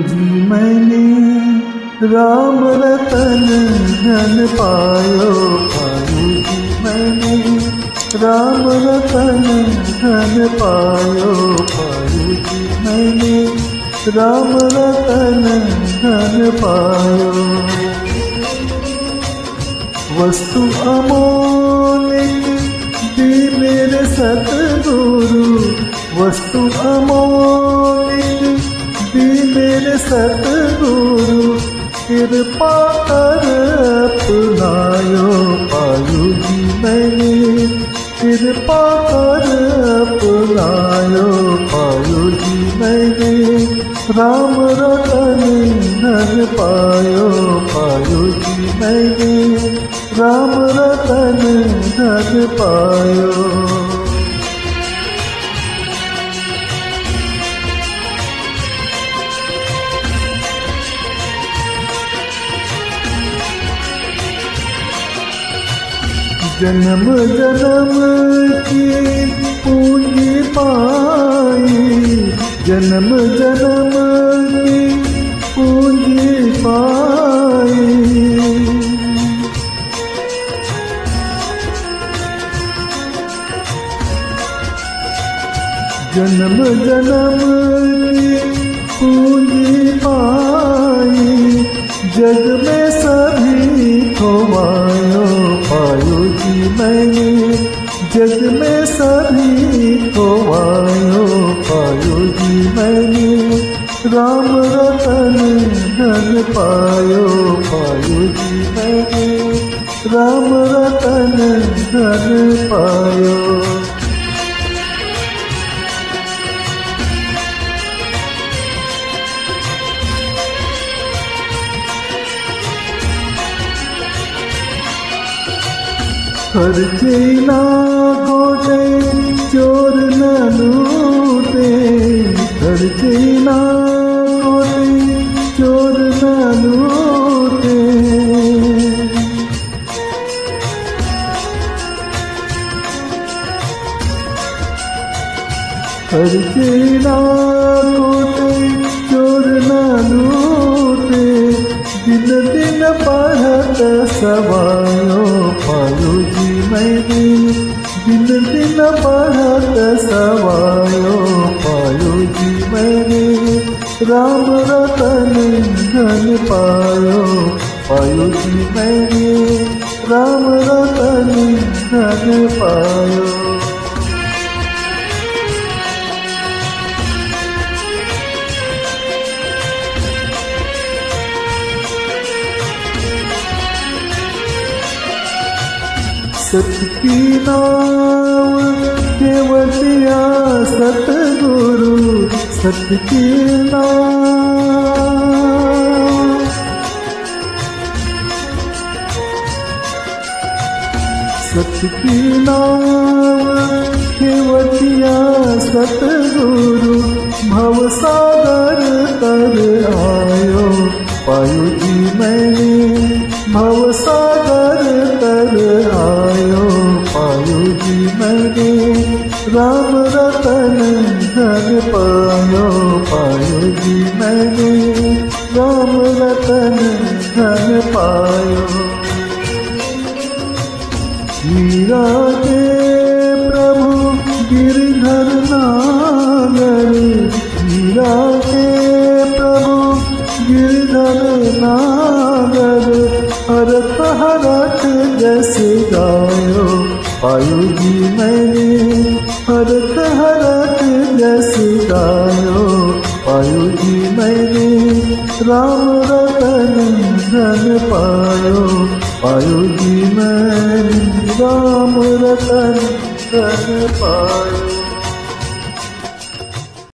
जी मैंने राम रतन धन पायो, पायो जी मैंने राम रतन धन पायो, पायो जी मैंने राम रतन धन पायो। वस्तु अमोलिक दी मेरे सतगुरु, वस्तु अमोलिक दी मेरे सतगुरु, कृपा कर अपनायो, पायो जी मैंने कृपा कर अपनायो, पायो जी मैंने राम रतन धन पायो, पायो जी मैंने राम रतन धन पायो। जन्म जन्म की पूंजी पाई, जन्म जन्म की पूंजी पाई, जन्म जन्म की पूंजी पाई, जग में सभी खोवायो, पायो जी मैंने जग में सभी खोवायो, पायो जी मैंने राम रतन धन पायो, पायो जी मैंने राम रतन धन पायो। खर्चे ना खोटे चोर न लूटे, खर्चे ना खोटे चोर न लूटे, खर्चे ना खोटे चोर न लूटे, दिन दिन बढ़त सवायो, पायो जी मैंने दिन दिन बढ़त सवायो, पायो जी मैंने राम रतन धन पायो, पायो जी मैंने राम रतन धन पायो। सत्य की नाव केवटिया सतगुरु, सत्य की नाव, सत्य की नाव केवटिया सतगुरु, भवसागर तर आयो, पायो जी मैंने भवसागर तर आयो, पायो जी मैंने राम रतन धन पायो, पायो जी मैंने राम रतन धन पायो। मीरा के प्रभु गिरधर नागर, मीरा के प्रभु गिरधर नागर, हरत हरत जस गायो, पायो जी मैंने हरत हरत जस गायो, पायो जी मैंने राम रतन धन पायो, पायो जी मैंने राम रतन धन पायो।